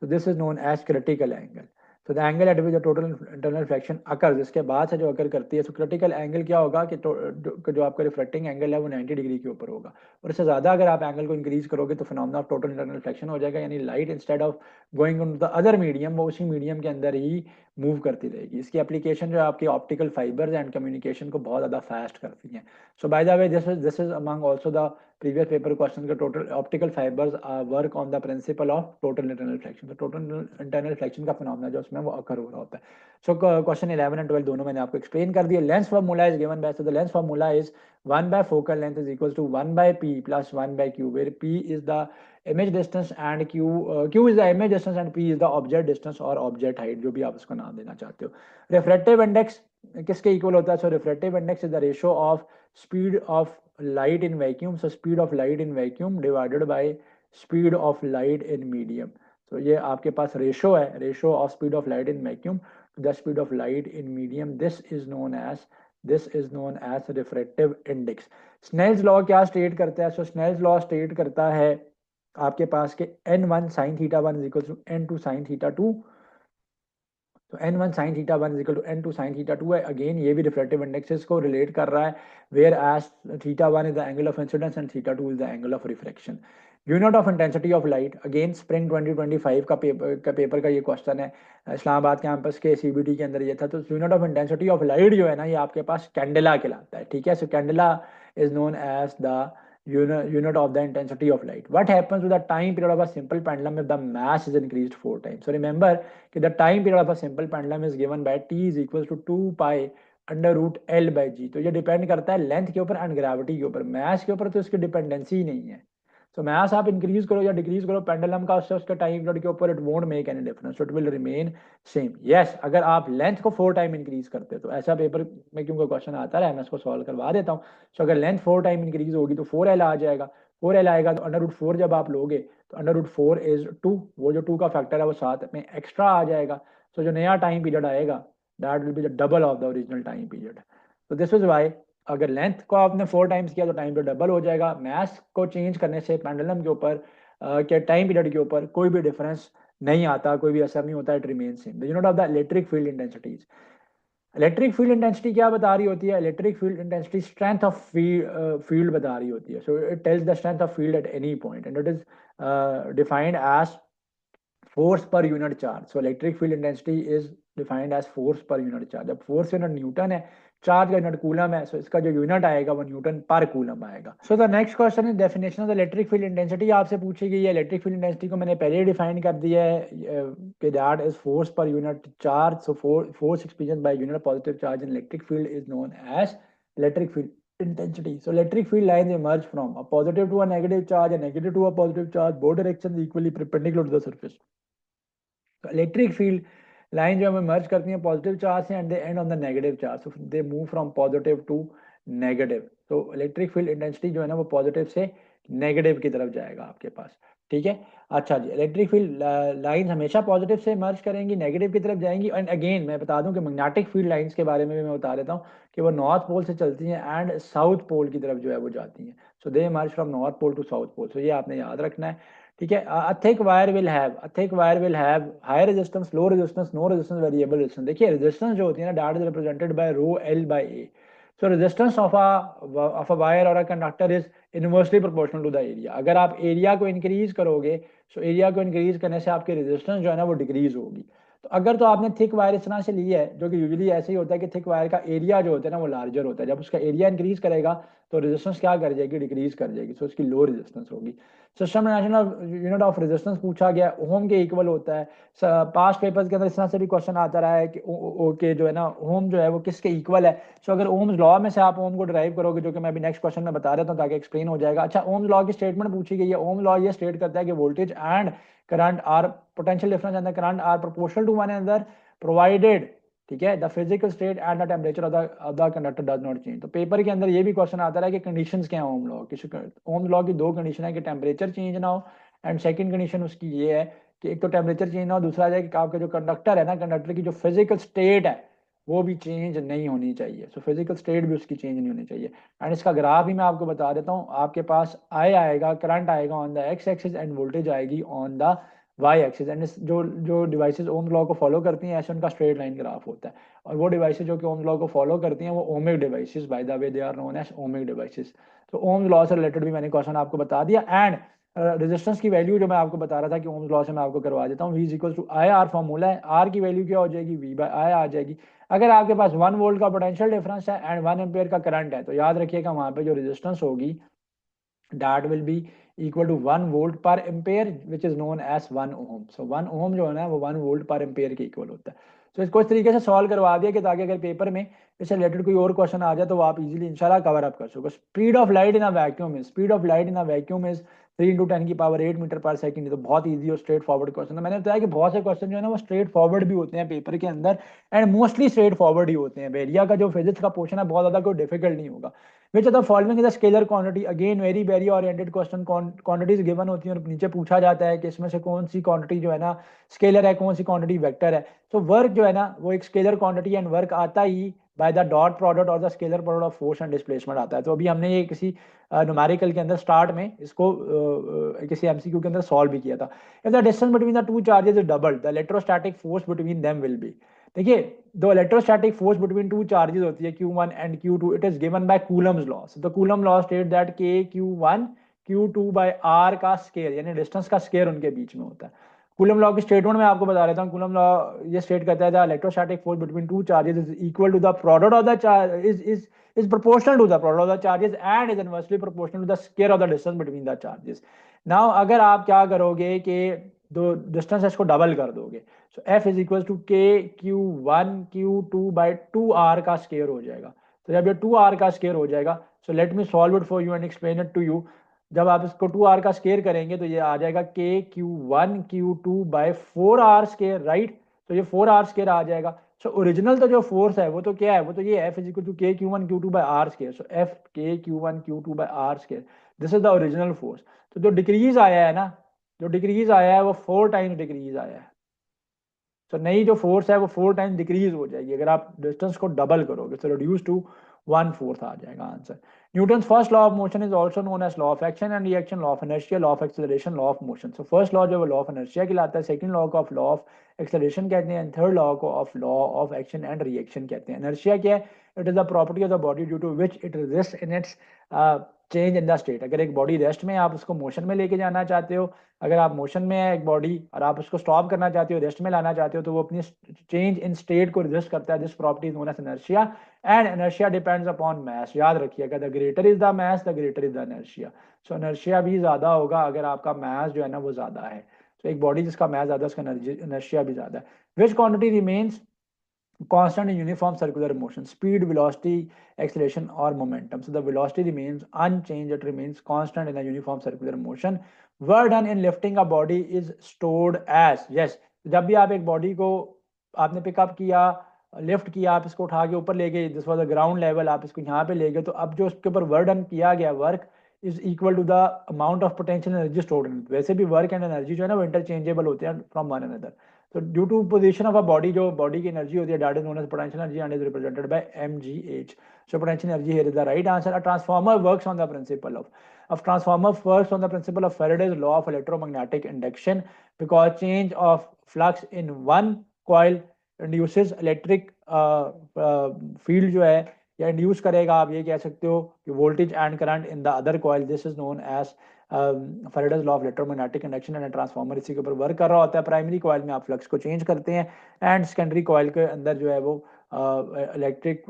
तो this is known as critical angle. तो the angle at which total internal reflection occur, जिसके बाद से जो अकर करती है, तो क्रिटिकल एंगल क्या होगा कि जो आपका रिफ्लेक्टिंग एंगल है वो 90 डिग्री के ऊपर होगा. और इससे ज़्यादा अगर आप एंगल को इंक्रीज करोगे तो phenomena of total internal reflection हो जाएगा, यानी light instead of going on the other medium वो उसी मीडियम के अंदर ही मूव करती रहेगी. इसकी एप्लीकेशन जो है आपकी ऑप्टिकल फाइबर्स एंड कम्युनिकेशन को बहुत ज़्यादा फास्ट करती हैं. So by the way this is among also the previous paper question का total optical fibres work on the principle of total internal reflection. तो टोटल इंटरनल रिफ्लेक्शन का phenomena जो उसमें वो अकर हो रहा होता है. सो क्वेश्चन 11 एंड 12 दोनों मैंने आपको एक्सप्लेन कर दिया. Lens formula is given by, so the lens formula is one by focal length is equal to 1/p plus 1/q, where p is the image distance and Q is the image distance and P is the object distance और object height, जो भी आप उसको नाम देना चाहते हो। Refractive index किसके इक्वल होता है? So refractive index is the ratio of speed of light in vacuum, so speed of light in vacuum divided by speed of light in medium. तो ये आपके पास रेशो है, ratio of speed of light in vacuum to the speed of light in medium. This is known as refractive index. Snell's law क्या state करता है? सो Snell's law state करता है आपके पास के n1 sin theta 1 is equal to n2 sin theta 2। तो n1 sin theta 1 is equal to n2 sin theta 2 है। Again ये भी रिफ्लेक्टिव इंडेक्सेस को रिलेट कर रहा है, whereas theta 1 is the angle of incidence and theta 2 is the angle of reflection. Unit of intensity of light, again spring 2025 का paper का ये क्वेश्चन है, इस्लामाबाद कैंपस के सीबीटी के अंदर ये था। तो unit of intensity of light जो है ना, ये आपके पास कैंडेला कहलाता है, ठीक है। So candela is known as the unit of the intensity of light. What happens to the time period of a simple pendulum if the mass is increased 4 times? So remember कि the time period of a simple pendulum is given by t is equals to 2 pi under root L by G. तो ये depend करता है length के ऊपर and gravity के ऊपर, math के ऊपर तो इसकी डिपेंडेंसी ही नहीं है। तो मैथ आप इंक्रीज करो या डिक्रीज करो पेंडुलम का, उससे उसके टाइम पीरियड के ऊपर it won't make any difference, it will remain same. Yes, अगर आप लेंथ को 4 टाइम इंक्रीज करते हो, तो ऐसा पेपर में क्योंकि क्वेश्चन आता है, मैं इसको सॉल्व करवा देता हूँ। सो अगर लेंथ 4 टाइम इंक्रीज होगी तो 4l आ जाएगा, 4l आएगा तो अंडर रूट 4 जब आप लोगे तो अंडर रूट 4 इज 2, वो जो 2 का फैक्टर है वो साथ में एक्स्ट्रा आ जाएगा। सो जो नया टाइम पीरियड आएगा that will be the double of the original time period. तो दिस इज वाई अगर लेंथ को आपने 4 टाइम्स किया तो टाइम पीरियड डबल हो जाएगा। मैथ को चेंज करने से पेंडुलम के ऊपर के टाइम पीरियड के ऊपर कोई भी डिफरेंस नहीं आता, कोई भी असर नहीं होता, it remain same. The unit of the electric field intensities, electric field intensity क्या बता रही होती है? Electric field intensity strength of field बता रही होती है। So it tells the strength of field at any point and it is defined as force per unit charge. So electric field intensity is defined as force per unit charge. अब force unit newton है, charge का unit coulomb है, सो इसका जो unit आएगा वो Newton पर coulomb आएगा। So the next question is definition of the electric field intensity आपसे पूछी गई है। इलेक्ट्रिक फील्ड इंटेंसिटी को मैंने पहले ही डिफाइन कर दिया है कि that is force per unit charge. So force experience by unit positive charge in electric field is known as electric field intensity. So electric field lines emerge from a positive to a negative charge, a negative to a positive charge, both directions equally perpendicular to the surface. तो electric field line जो हमें merge करती हैं positive charge से and they end on the negative charge, so they move from positive to negative. तो electric field intensity जो है ना वो पॉजिटिव से नेगेटिव की तरफ जाएगा आपके पास, ठीक है। अच्छा जी, इलेक्ट्रिक फील्ड लाइन हमेशा पॉजिटिव से मर्ज करेंगी, नेगेटिव की तरफ जाएंगी। एंड अगेन मैं बता दूं कि मैग्नेटिक फील्ड लाइंस के बारे में भी मैं बता देता हूँ कि वो नॉर्थ पोल से चलती हैं एंड साउथ पोल की तरफ जो है वो जाती हैं। So they merge from north pole to south pole. So ये आपने याद रखना है, ठीक है। a thick wire will have high resistance, low resistance, no resistance, variable resistance। देखिए रेजिस्टेंस जो होती है ना that is represented by rho L by A. So resistance of a wire और a conductor is inversely proportional to the area. अगर आप area को increase करोगे, सो एरिया को इंक्रीज करने से आपकी रेजिस्टेंस जो है ना वो डिक्रीज होगी। तो अगर तो आपने थिक वायर इस तरह से ली है, जो कि यूजुअली ऐसे ही होता है कि थिक वायर का एरिया जो होता है ना वो लार्जर होता है, जब उसका एरिया इंक्रीज करेगा तो रेजिस्टेंस क्या कर जाएगी? डिक्रीज कर जाएगी। सो उसकी लो रेजिस्टेंस होगी। सिस्टम यूनिट ऑफ रेजिस्टेंस पूछा गया, ओम के इक्वल होता है। पास्ट पेपर्स के अंदर इस तरह से भी क्वेश्चन आता रहा है कि ओके जो है ना ओम जो है वो किसके इक्वल है। सो अगर ओम्स लॉ में से आप ओम को ड्राइव करोगे, जो कि मैं अभी नेक्स्ट क्वेश्चन में बता रहा हूँ ताकि एक्सप्लेन हो जाएगा। अच्छा, ओम्स लॉ की स्टेटमेंट पूछी गई है। ओम लॉ ये स्टेट करता है कि voltage and current are potential difference and the current are proportional to one another provided, ठीक है, the physical state and the temperature of the conductor does not change. तो पेपर के अंदर ये भी क्वेश्चन आता है कि कंडीशंस क्या है ओम लॉ की। ओम लॉ की दो कंडीशन है कि टेम्परेचर चेंज ना हो, एंड सेकंड कंडीशन उसकी ये है कि एक तो टेम्परेचर चेंज ना हो, दूसरा है कि आपका जो कंडक्टर है ना, कंडक्टर की जो फिजिकल स्टेट है वो भी चेंज नहीं होनी चाहिए। सो फिजिकल स्टेट भी उसकी चेंज नहीं होनी चाहिए। एंड इसका ग्राफ भी मैं आपको बता देता हूँ। आपके पास आई आएगा, करंट आएगा on the X axis and voltage आएगी on the Y axis. And जो जो डिवाइसेस ओम लॉ को फॉलो करती हैं ऐसे उनका स्ट्रेट लाइन ग्राफ होता है। और वो डिवाइसेस जो कि ओम लॉ को फॉलो करती हैं वो ohmic devices, by the way they are known as ohmic devices. तो ओम लॉ से रिलेटेड भी मैंने क्वेश्चन आपको बता दिया। एंड रेजिस्टेंस की वैल्यू जो मैं आपको बता रहा था कि ओम्स लॉ से मैं आपको करवा देता हूँ। V is equal to I R formula है, आर की वैल्यू क्या हो जाएगी? V बाय आई आ जाएगी। अगर आपके पास 1 वोल्ट का पोटेंशियल डिफरेंस है एंड 1 एम्पियर का करंट है, तो याद रखिएगा वहां पे जो रेजिस्टेंस होगी that will be equal to 1 volt per ampere which is known as 1 ohm। so 1 ohm जो है ना वो 1 वोल्ट पर एम्पेयर के इक्वल होता है। तो इसको इस तरीके से सॉल्व करवा दिया कि ताकि अगर पेपर में इससे रिलेटेड कोई और क्वेश्चन आ जाए तो आप इजीली इंशाल्लाह कवर अप कर सको। Speed of light in a vacuum is 3 × 10⁸ metre per second. तो बहुत ईजी और स्ट्रेट फॉरवर्ड क्वेश्चन है। मैंने बताया कि बहुत से क्वेश्चन जो है ना वो स्ट्रेट फॉरवर्ड भी होते हैं पेपर के अंदर, एंड मोस्टली स्ट्रेट फॉरवर्ड ही होते हैं। बेरिया का जो फिजिक्स का पोर्शन है बहुत ज्यादा कोई डिफिकल्ट नहीं होगा। विच of the following is the scalar quantity, again very very oriented question, quantities given होती हैं और नीचे पूछा जाता है कि इसमें से कौन सी क्वांटिटी जो है ना स्केलर है, कौन सी क्वांटिटी वेक्टर है। तो वर्क जो है ना वो एक स्केलर क्वांटिटी एंड वर्क आता ही बाय द डॉट प्रोडक्ट और the scalar product of force and displacement आता है। तो अभी हमने ये किसी न्यूमेरिकल के अंदर स्टार्ट में इसको किसी एमसीक्यू के अंदर सॉल्व भी किया था। If the distance between the two charges is double, the electrostatic force between them will be. देखिए, दो electrostatic force between two charges होती है Q1 and Q2, it is given by Coulomb's law. तो Coulomb law state that K Q1 Q2 by R का square, यानी distance का square उनके बीच में होता है। कूलम लॉ की स्टेटमेंट में आपको बता देता हूँ। कूलम लॉ ये स्टेट करता है the electrostatic force between two charges is equal to the product of the charge is proportional to the product of the charges and is inversely proportional to the square of the distance between the charges. Now अगर आप क्या करोगे कि दो distance इसको double कर दोगे, so F is equal to K Q1 Q2 by 2R का स्केयर हो जाएगा। तो जब ये 2R का स्केयर हो जाएगा, so let me solve it for you and explain it to you. जब आप इसको 2R का स्केयर करेंगे तो ये आ जाएगा K Q1 Q2 by 4R square, right. तो ये 4R स्केयर आ जाएगा। सो ओरिजिनल तो जो फोर्स है वो तो क्या है, वो तो ये F is equal to K Q1 Q2 by R square. So F K Q1 Q2 by R square, this is the original force. तो जो डिक्रीज आया है ना, जो डिक्रीज आया है वो 4 टाइम्स डिक्रीज आया है। तो नई जो फोर्स है वो 4 टाइम्स डिक्रीज हो जाएगी अगर आप डिस्टेंस को डबल करोगे। तो रिड्यूस टू 1/4 आ जाएगा answer. Newton's first law of motion is also known as law of action and reaction, law of inertia, law of acceleration, law of motion. So first law जो है law of inertia कहलाता है, second law को of law of acceleration कहते हैं, and third law को of law of action and reaction कहते हैं। इनर्शिया क्या है? It is the property of the body due to which it resist in its change in the state. अगर एक body rest में, आप उसको मोशन में लेके जाना चाहते हो, अगर आप मोशन में है एक बॉडी और आप उसको स्टॉप करना चाहते हो, रेस्ट में लाना चाहते हो, तो वो अपनी चेंज इन स्टेट को रेजिस्ट करता है। This property is known as inertia and inertia depends upon mass. याद रखिएगा, the greater is the mass the greater is the inertia. So inertia भी ज्यादा होगा अगर आपका मास जो है ना वो ज्यादा है। तो एक बॉडी जिसका मास ज्यादा है उसका इनर्शिया भी ज्यादा है। विच quantity remains constant in uniform circular motion, speed, velocity, acceleration or momentum. So the velocity remains unchanged, it remains constant in a uniform circular motion. Work done in lifting a body is stored as, yes, जब भी आप एक body को आपने pickup किया, lift किया, आप इसको उठा के ऊपर ले गए, this was the ground level, आप इसको यहाँ पे ले गए, तो अब जो उसके ऊपर वर्क डन किया गया, work is equal to the amount of potential energy stored in. वैसे भी वर्क एंड एनर्जी जो है ना वो इंटरचेंजेबल होते हैं फ्रॉम वन अनदर। तो due to position of a body, जो बॉडी की एनर्जी होती है that is known as potential energy and is represented by mgh. So potential energy here is the right answer. A transformer works on the principle of transformer works on the principle of Faraday's law of electromagnetic induction, because change of flux in one coil induces electric field जो है या induce करेगा, आप ये कह सकते हो कि voltage and current in the other coil. This is known as Faraday's law of electromagnetic induction and transformer इसी के ऊपर वर्क कर रहा होता है। प्राइमरी कॉइल में आप फ्लक्स को चेंज करते हैं एंड सेकेंडरी कॉइल के अंदर जो है वो इलेक्ट्रिक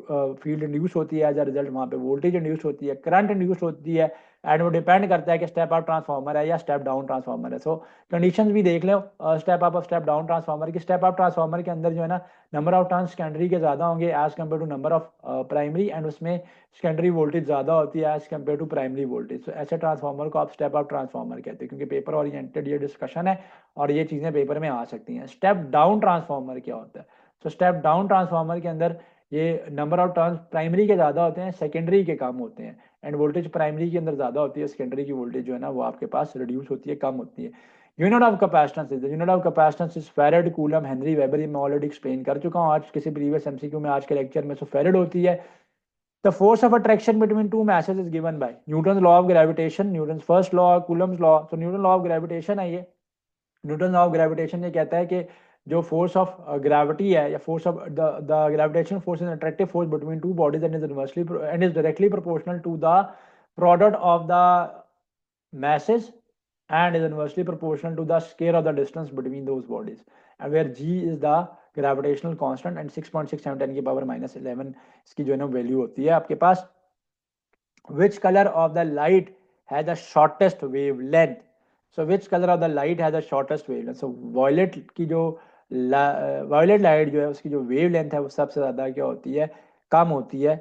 फील्ड इंड्यूस होती है, एज अ रिजल्ट वहाँ पे वोल्टेज इंड्यूस होती है, करंट इंड्यूस होती है, एंड वो डिपेंड करता है कि स्टेप अप ट्रांसफार्मर है या स्टेप डाउन ट्रांसफार्मर है। सो कंडीशंस भी देख लो स्टेप अप और स्टेप डाउन ट्रांसफार्मर की। स्टेप अप ट्रांसफार्मर के अंदर जो है ना नंबर ऑफ टर्न्स सेकेंडरी के ज्यादा होंगे as compare to number of primary, and उसमें सेकेंडरी वोल्टेज ज्यादा होती है as compare to primary voltage. तो ऐसे ट्रांसफार्मर को आप स्टेप अप ट्रांसफार्मर कहते हैं, क्योंकि पेपर ओरिएंटेड ये डिस्कशन है और ये चीजें पेपर में आ सकती हैं। स्टेप डाउन ट्रांसफार्मर क्या होता है? तो स्टेप डाउन ट्रांसफार्मर के अंदर ये नंबर ऑफ टर्न्स प्राइमरी के ज्यादा होते हैं, सेकेंडरी के कम होते हैं, एंड वोल्टेज प्राइमरी के अंदर ज्यादा होती है, सेकेंडरी की वोल्टेज जो है ना वो आपके पास रिड्यूस होती है, कम होती है। Unit of capacitance is, unit of capacitance is farad, coulomb, Henry, weber. ये मैं ऑलरेडी एक्सप्लेन कर चुका हूँ आज किसी प्रीवियस एमसीक्यू में, आज के लेक्चर में। सो फैराड होती है the force of attraction between two masses is given bye Newton law of gravitation, Newton first law, Coulomb's law. तो न्यूटन लॉ ऑफ ग्रेविटेशन है ये। न्यूटन लॉ ऑफ ग्रेविटेशन ये कहता है कि जो फोर्स ऑफ ग्रेविटी है या force of the gravitation force is attractive force between two bodies and is inversely and is directly proportional to the product of the masses and is inversely proportional to the square of the distance between those bodies, and where g is the gravitational constant and 6.67 10 की power -11 इसकी जो है ना value होती है आपके पास। which color of the light has the shortest wavelength? So which color of the light has the shortest wavelength? So violet की जो वायलेट लाइट जो है उसकी जो वेव लेंथ है वो सबसे ज्यादा क्या होती है, कम होती है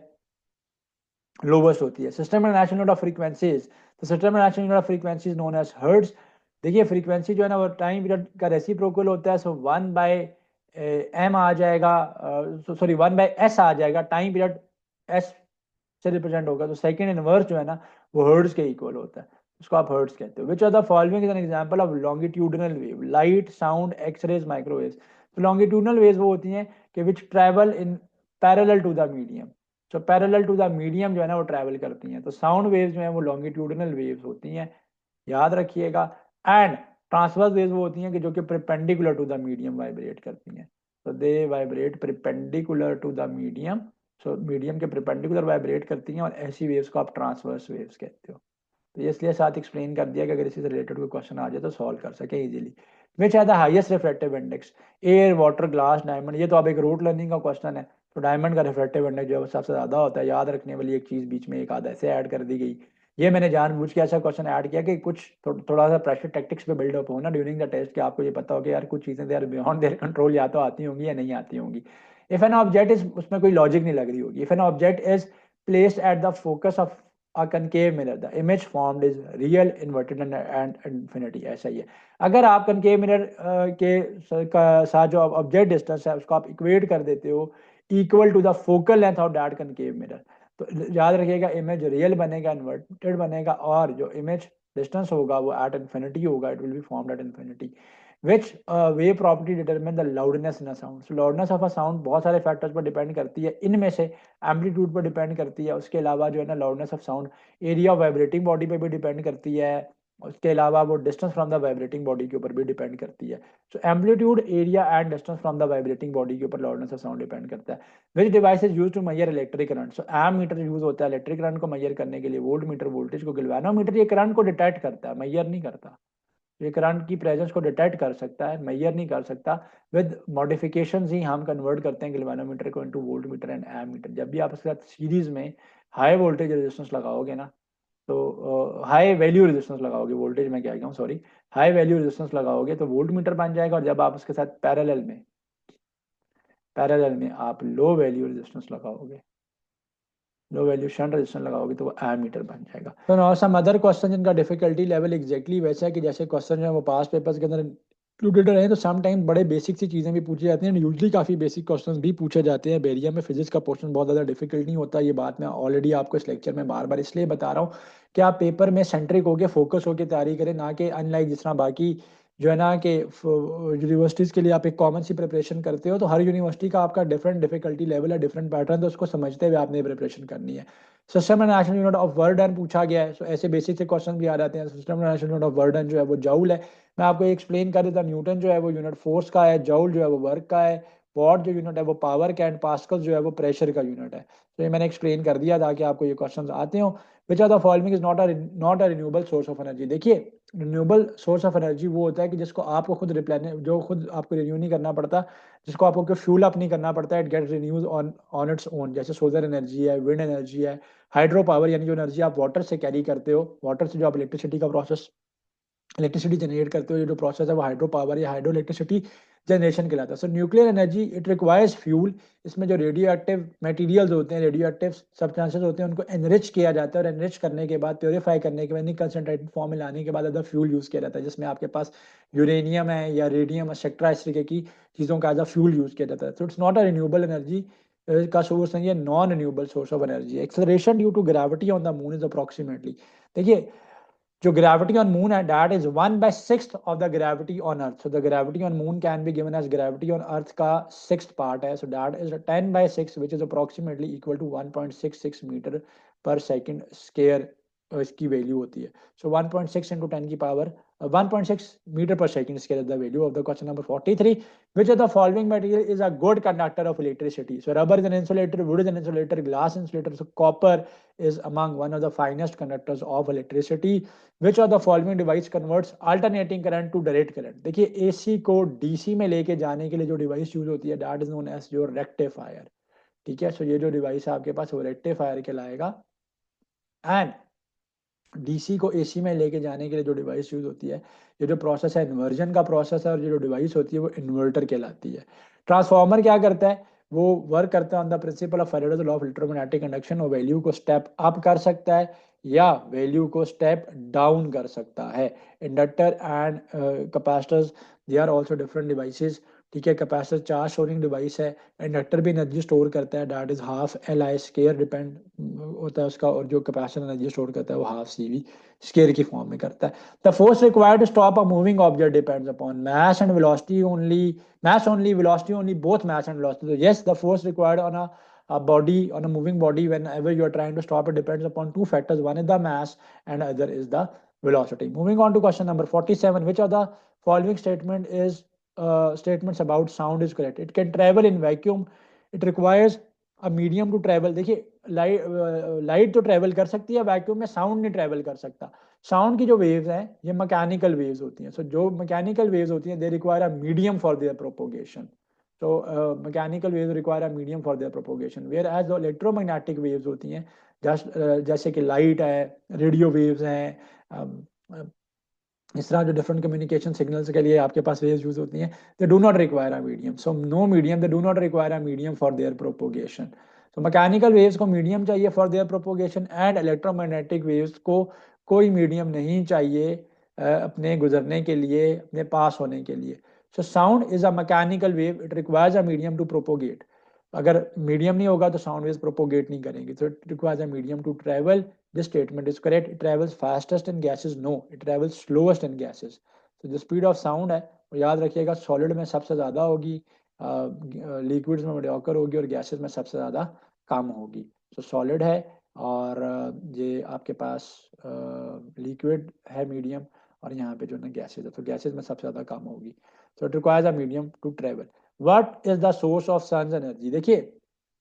लोवेस्ट होती है। System international unit of frequencies, तो system international unit of frequencies known as hertz. देखिए फ्रीक्वेंसी जो है ना वो टाइम पीरियड का रेसिप्रोकल होता है, सो 1/m आ जाएगा, सॉरी 1/s आ जाएगा, टाइम पीरियड s से रिप्रेजेंट होगा, तो सेकंड इनवर्स जो है ना वो हर्ट्ज के इक्वल होता है, उसको आप हर्ट्ज कहते हो। Which are the following is an example of longitudinal wave, light, sound, X-rays, microwaves. तो लॉन्गिट्यूडिनल वेव्स वो होती हैं कि which travel in parallel to the medium, जो पैरेलल टू द मीडियम जो है ना वो ट्रैवल करती हैं। तो साउंड वेव्स जो है वो लॉन्गिट्यूडिनल वेव्स होती हैं, याद रखिएगा। एंड ट्रांसवर्स वेव्स वो होती हैं कि जो कि perpendicular to the medium vibrate करती हैं, तो they vibrate perpendicular to the medium, so medium के परपेंडिकुलर वाइब्रेट करती हैं, और ऐसी वेव्स को आप ट्रांसवर्स वेव्स कहते हो। तो ये इसलिए साथ एक्सप्लेन कर दिया कि अगर इसी से रिलेटेड कोई क्वेश्चन आ जाए तो सॉल्व कर सके इजीली। विच है the highest reflective index, air, water, glass, diamond. ये तो अब एक रूट लर्निंग का क्वेश्चन है, तो डायमंड का रिफ्लेक्टिव इंडेक्स जो है वो सबसे ज़्यादा होता है। याद रखने वाली एक चीज़ बीच में एक आधा ऐसे ऐड कर दी गई, ये मैंने जानबूझ के ऐसा क्वेश्चन ऐड किया कि कुछ थोड़ा सा प्रेशर टैक्टिक्स पे बिल्डअप हो ना ड्यूरिंग द टेस्ट, कि आपको ये पता हो कि यार कुछ चीज़ें देयर बियॉन्ड देयर कंट्रोल, या तो आती होंगी या नहीं आती होंगी। इफ एन ऑब्जेक्ट इज, उसमें कोई लॉजिक नहीं लग रही होगी। If an object is placed at the focus of a concave mirror, the image formed is real, inverted and infinity, ऐसा ही है। अगर आप कनकेव मिरर के साथ जो ऑब्जेक्ट डिस्टेंस है उसको आप इक्वेट कर देते हो equal to the focal length of that concave mirror, तो याद रखिएगा इमेज रियल बनेगा, इन्वर्टेड बनेगा, और जो इमेज डिस्टेंस होगा वो एट इन्फिनिटी होगा, it will be formed at infinity. Which way property determine the loudness in a sound, so loudness of a sound बहुत सारे फैक्टर्स पर डिपेंड करती है, इनमें से एम्पलीट्यूड पर डिपेंड करती है, उसके अलावा जो है ना loudness of sound area of vibrating body पे भी डिपेंड करती है, उसके अलावा वो distance from the vibrating body के ऊपर भी डिपेंड करती है। So amplitude, area and distance from the vibrating body के ऊपर लाउडनेस ऑफ साउंड डिपेंड करता है। Which device is use to measure electric current, so ammeter use होता है इलेक्ट्रिक करंट को मेजर करने के लिए, वोल्ट मीटर वोल्टेज को, गैल्वेनोमीटर ये करंट को डिटेक्ट करता है, मेजर नहीं करता, ये करंट की प्रेजेंस को डिटेक्ट कर सकता है, मेजर नहीं कर सकता। विद मॉडिफिकेशन ही हम कन्वर्ट करते हैं गैल्वेनोमीटर को into voltmeter and ammeter. जब भी आप इसके साथ सीरीज में हाई वोल्टेज रेजिस्टेंस लगाओगे ना, तो हाई वैल्यू रेजिस्टेंस लगाओगे, वोल्टेज में क्या हूँ सॉरी, हाई वैल्यू रेजिस्टेंस लगाओगे तो वोल्ट मीटर बन जाएगा, और जब आप उसके साथ पैरेलल में आप लो वैल्यू रेजिस्टेंस लगाओगे, लो वैल्यू शंट रेजिस्टेंस लगाओगे तो वो एमीटर बन जाएगा। तो नाउ सम अदर क्वेश्चन जिनका डिफिकल्टी लेवल एग्जैक्टली वैसा है कि जैसे क्वेश्चन जो है वो पास पेपर्स के अंदर इंक्लूडेड रहे, तो सम टाइम बड़े बेसिक सी चीज़ें भी पूछी जाती हैं, यूजली काफ़ी बेसिक क्वेश्चंस भी पूछे जाते हैं। बेरियम में फिजिक्स का पोर्शन बहुत ज़्यादा डिफिकल्ट नहीं होता, ये बात मैं ऑलरेडी आपको इस लेक्चर में बार बार इसलिए बता रहा हूँ कि आप पेपर में सेंट्रिक होकर फोकस होकर तैयारी करें, ना कि अनलाइक जिस तरह बाकी जो है ना कि यूनिवर्सिटीज़ के लिए आप एक कॉमन सी प्रिपरेशन करते हो, तो हर यूनिवर्सिटी का आपका डिफरेंट डिफिकल्टी लेवल है, डिफरेंट पैटर्न, तो उसको समझते हुए आपने प्रिपरेशन करनी है। System national unit of work done पूछा गया है, सो ऐसे बेसिक से क्वेश्चन भी आ जाते हैं। System national unit of work done जो है वो जूल है, मैं आपको एक्सप्लेन कर देता हूँ। न्यूटन जो है वो यूनिट फोर्स का है, जूल जो है वो वर्क का है, वॉट जो यूनिट है वो पावर का, एंड पास्कल जो है वो प्रेशर का यूनिट है। तो ये मैंने एक्सप्लेन कर दिया ताकि आपको ये क्वेश्चन आते हो। Which are the following is not a renewable source of energy. देखिए रिन्यूएबल सोर्स ऑफ एनर्जी वो होता है कि जिसको आपको खुद रिप्लेन, जो खुद आपको रिन्यू नहीं करना पड़ता, जिसको आपको फ्यूल अप नहीं करना पड़ता, it get renews on on its own, जैसे सोलर एनर्जी है, विंड एनर्जी है, हाइड्रो पावर यानी जो एनर्जी आप वाटर से कैरी करते हो, वाटर से जो आप इलेक्ट्रिसिटी का प्रोसेस, इलेक्ट्रिसिटी जनरेट करते हो, ये जो प्रोसेस है वो हाइड्रो पावर या हाइड्रो इलेक्ट्रिसिटी जनरेशन कहलाता है। सो nuclear energy it requires fuel, इसमें जो रेडियो एक्टिव मटेरियल्स होते हैं, रेडियो एक्टिव सब्सटेंसेस होते हैं, उनको एनरिच किया जाता है, और एनरिच करने के बाद, प्योरीफाई करने के बाद, यानी कंसनट्रेटेड फॉर्म में लाने के बाद अदर फ्यूल यूज़ किया जाता है, जिसमें आपके पास यूरेनियम है या रेडियम, एक्सेट्रा, इस तरीके की चीज़ों का एज अ फ्यूल यूज़ किया जाता है। तो it's not a renewable energy का सोर्स नहीं है, non renewable source of energy. Acceleration due to gravity on the moon is approximately, देखिए जो gravity on moon है that is 1/6 of the gravity on earth, so the gravity on moon can be given as gravity on earth का sixth part है, so that is 10/6 which is approximately equal to 1.66 metre per second square इसकी value होती है। सो 1.6 into 10 की power 1.6 metre per second square is the value of the question number 43। which of the following material is a good conductor of electricity, so rubber is an insulator, wood is an insulator, glass insulator, so copper is among one of the finest conductors of electricity। Which of the following device converts alternating current to direct current, देखिए AC को DC में लेके जाने के लिए जो device use होती है that is known as your rectifier. ठीक है, सो ये जो डिवाइस है आपके पास वो रेक्टिफायर कहलाएगा। एंड डीसी को एसी में लेके जाने के लिए जो डिवाइस यूज होती है, ये जो प्रोसेस है इन्वर्जन का प्रोसेस है, और ये जो डिवाइस होती है वो इन्वर्टर कहलाती है। ट्रांसफार्मर क्या करता है, वो वर्क करता है on the principle of Faraday's law of electromagnetic conduction, वो वैल्यू को स्टेप अप कर सकता है या वैल्यू को स्टेप डाउन कर सकता है। Inductor and capacitors, they are also different devices. ठीक है, कैपेसिटर चार्ज स्टोरिंग डिवाइस है, इंडक्टर भी एनर्जी स्टोर करता है, that is half L I square depend होता है उसका, और जो कैपेसिटर एनर्जी स्टोर करता है वो हाफ सी वी स्केयर की फॉर्म में करता है। The force required to stop a moving object depends upon mass and velocity only, mass only, velocity only, both mass and velocity. So yes, the force required on a body, on a moving body, whenever you are trying to stop it, depends upon two factors. One is the mass and other is the velocity. Moving on to question number 47, which of the following statements about sound is correct? It can travel in vacuum, it requires a medium to travel. देखिए, light तो travel कर सकती है vacuum में, sound नहीं travel कर सकता। Sound की जो वेव्स हैं ये मैकेनिकल वेव्स होती हैं। सो जो मैकेनिकल वेव्स होती हैं they require a medium for their propagation. तो mechanical waves require a medium for their propagation, whereas जो इलेक्ट्रोमैग्नेटिक वेव्स होती हैं, जैसे कि लाइट है, रेडियो वेव्स हैं, इस तरह जो डिफरेंट कम्युनिकेशन सिग्नल्स के लिए आपके पास वेव्स यूज होती हैं, they do not require a medium. So no medium, they do not require a medium for their propagation. तो मैकेनिकल वेव्स को मीडियम चाहिए for their propagation, and electromagnetic waves को कोई मीडियम नहीं चाहिए अपने गुजरने के लिए, अपने पास होने के लिए। So sound is a mechanical wave, it requires a medium to propagate. अगर मीडियम नहीं होगा तो साउंड वेव्स प्रोपोगेट नहीं करेंगे। तो it requires a medium to travel. This statement is correct. It travels fastest in gases. No, it travels slowest in gases. तो जो speed of sound है वो याद रखिएगा सॉलिड में सबसे ज़्यादा होगी, लिक्विड्स में मीडियोकर होगी, और गैसेस में सबसे ज़्यादा कम होगी। तो सॉलिड है, और ये आपके पास लिक्विड है मीडियम, और यहाँ पे जो ना गैसेज है, तो गैसेज में सबसे ज़्यादा कम होगी। तो it requires a medium to travel. What is the source of sun's energy? देखिए,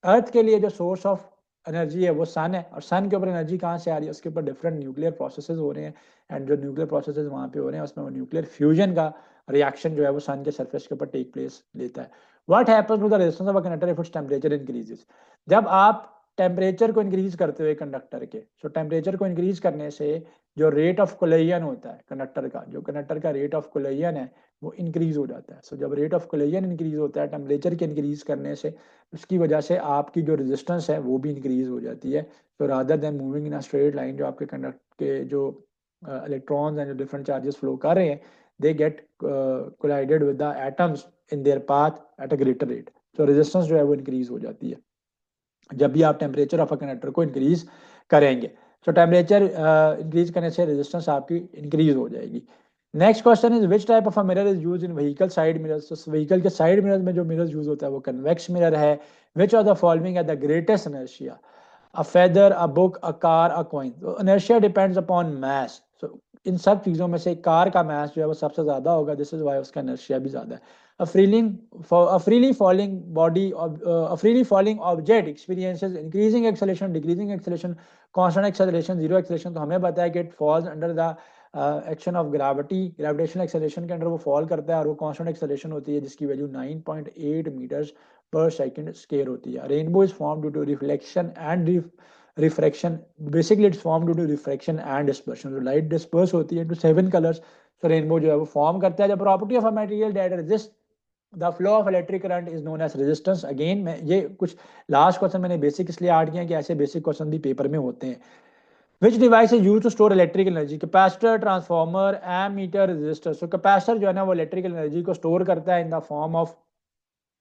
अर्थ के लिए जो सोर्स ऑफ एनर्जी है वो सन है, और सन के ऊपर एनर्जी कहाँ से आ रही है? उसके ऊपर डिफरेंट न्यूक्लियर प्रोसेसेस हो रहे हैं, एंड जो न्यूक्लियर प्रोसेसेस वहाँ पे हो रहे हैं उसमें वो न्यूक्लियर फ्यूजन का रिएक्शन जो है वो सन के सरफेस के ऊपर टेक प्लेस लेता है। What happens to the resistance of a conductor if its temperature increases? जब आप टेम्परेचर को इंक्रीज करते हो कंडक्टर के, सो टेम्परेचर को इंक्रीज करने से जो रेट ऑफ कोलिजन होता है कंडक्टर का, जो कंडक्टर का रेट ऑफ कोलिजन है वो इंक्रीज हो जाता है। सो जब रेट ऑफ कोलिजन इंक्रीज होता है टेम्परेचर के इंक्रीज करने से, उसकी वजह से आपकी जो रेजिस्टेंस है वो भी इंक्रीज हो जाती है। तो rather than moving in a straight line, जो आपके कंडक्ट के जो इलेक्ट्रॉन्स हैं जो डिफरेंट चार्जेस फ्लो कर रहे हैं, they get collided with the atoms in their path at a greater rate. तो रेजिस्टेंस जो है वो इंक्रीज हो जाती है जब भी आप टेम्परेचर ऑफ अ कंडक्टर को इंक्रीज करेंगे। तो टेम्परेचर इंक्रीज करने से रेजिस्टेंस आपकी इंक्रीज हो जाएगी। Next question is which type of a mirror is use in vehicle side mirrors? तो व्हीकल के साइड मिरर में जो मिरर यूज होता है वो कन्वेक्स मिरर है। विच ऑफ द फॉलोइंग है the greatest inertia? A feather, a book, a car, a coin. तो इनर्शिया डिपेंड्स अपॉन मास। सो इन सब चीजों में से कार का मास जो है वो सबसे ज्यादा होगा, दिस इज वाई उसका इनर्शिया भी ज्यादा है। A freely falling body of a freely falling object experiences increasing acceleration, decreasing acceleration, constant acceleration, zero acceleration। तो हमें पता है कि it falls under the action of gravity, gravitational acceleration के अंडर वो फॉल करता है, और वो कांस्टेंट एक्सेलरेशन होती है जिसकी value 9.8 metres per second square होती है। Rainbow is form due to reflection and refraction. Basically it's form due to refraction and dispersion. जो लाइट डिस्पर्स होती है इनटू 7 कलर्स, तो रेनबो जो है वो फॉर्म करता है। The property of a material that resist the flow of electric current is known as resistance. Again मैं ये कुछ लास्ट क्वेश्चन मैंने बेसिक इसलिए ऐड किया कि ऐसे बेसिक क्वेश्चन भी पेपर में होते हैं। Which device is use to store electrical energy? Capacitor, transformer, ammeter, resistor. So capacitor जो है ना वो इलेक्ट्रिकल एनर्जी को स्टोर करता है in the form of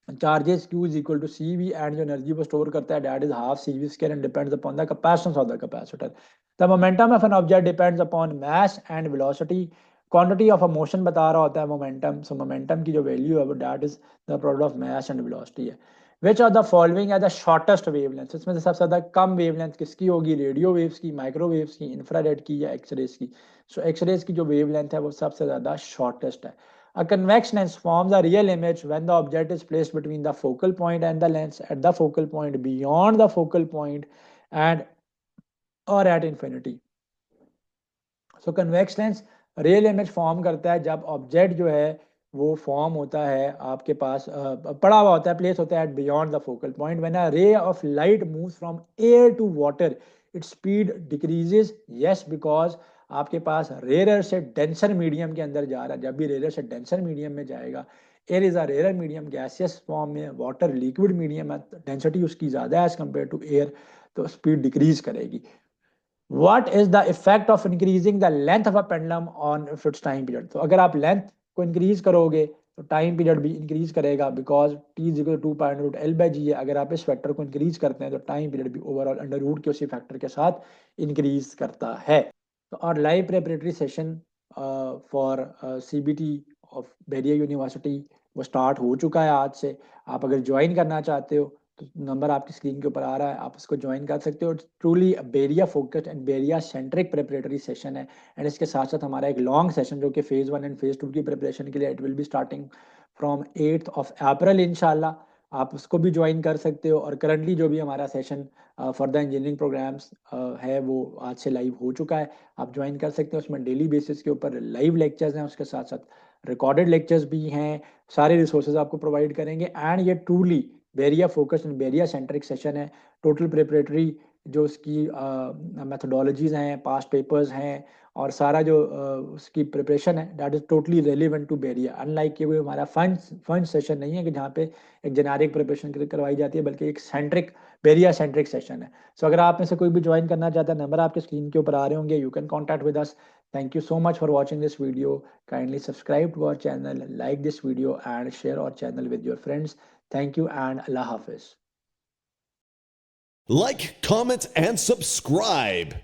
charges Q is equal to CV, and जो एनर्जी वो स्टोर करता है that is half CV square and depends upon the capacitance of the capacitor. The momentum of an object depends upon mass and velocity. Quantity of a motion बता रहा होता है momentum. सो momentum की जो value है वो that is the product of mass and velocity है। विच are the following है द शॉर्टेस्ट वेवलेंथ? इसमें से सबसे ज्यादा कम वेवलेंथ किसकी होगी? रेडियो वेव्स की, माइक्रोवेव्स की, इंफ्रारेड की, या एक्सरेज की? सो एक्सरेज की जो वेवलेंथ है वो सबसे ज्यादा शॉर्टेस्ट है। A convex lens forms a real image when the object is placed between the focal point and the lens, at the focal point, beyond the focal point, and or at infinity. So convex lens real image form करता है जब object जो है वो form होता है आपके पास पड़ा हुआ होता है, प्लेस होता है at beyond the focal point. When a ray of light moves from air to water its speed decreases. Yes, because आपके पास रेयर से डेंसर मीडियम के अंदर जा रहा है। जब भी रेयर से डेंसर मीडियम में जाएगा air is a rare medium, gaseous form में, वाटर लिक्विड मीडियम है, डेंसिटी उसकी ज़्यादा है एज कम्पेयर टू एयर, तो स्पीड डिक्रीज करेगी। What is the effect of increasing the length of a pendulum on its time period? तो अगर आप लेंथ को इंक्रीज करोगे तो टाइम पीरियड भी इंक्रीज करेगा, because T is equal to pi root L by G है। अगर आप इस फैक्टर को इंक्रीज करते हैं तो टाइम पीरियड भी ओवरऑल अंडर रूट के उसी फैक्टर के साथ इंक्रीज करता है। तो और live preparatory session for CBT of Berea university वो स्टार्ट हो चुका है आज से। आप अगर ज्वाइन करना चाहते हो तो नंबर आपकी स्क्रीन के ऊपर आ रहा है, आप इसको ज्वाइन कर सकते हो। Truly Berea focused and Berea centric preparatory session है। एंड इसके साथ साथ हमारा एक लॉन्ग सेशन जो कि फेज़ 1 एंड फेज़ 2 की प्रिपरेशन के लिए it will be starting from 8th of April इंशाल्लाह, आप उसको भी ज्वाइन कर सकते हो। और करंटली जो भी हमारा session for the engineering programmes है वो आज से लाइव हो चुका है, आप ज्वाइन कर सकते हो। उसमें डेली बेसिस के ऊपर लाइव लेक्चर्स हैं, उसके साथ साथ रिकॉर्डेड लेक्चर्स भी हैं, सारे रिसोर्सेज आपको प्रोवाइड करेंगे। एंड ये truly Berea focused and Berea centric session है। टोटल प्रिपरेटरी जो उसकी मेथोडोलॉजीज हैं, पास्ट पेपर्स हैं, और सारा जो उसकी प्रिपरेशन है that is totally relevant to Berea. Unlike कि कोई हमारा फंड सेशन नहीं है कि जहाँ पे एक जेनेरिक प्रिपरेशन करवाई जाती है, बल्कि एक सेंट्रिक बेरिया सेंट्रिक सेशन है। सो अगर आप में से कोई भी ज्वाइन करना चाहता है, नंबर आपके स्क्रीन के ऊपर आ रहे होंगे, you can contact with us. Thank you so much for watching this video. Kindly subscribe to our channel, like this video and share our channel with your friends. Thank you and Allah Hafiz. Like, comment, and subscribe.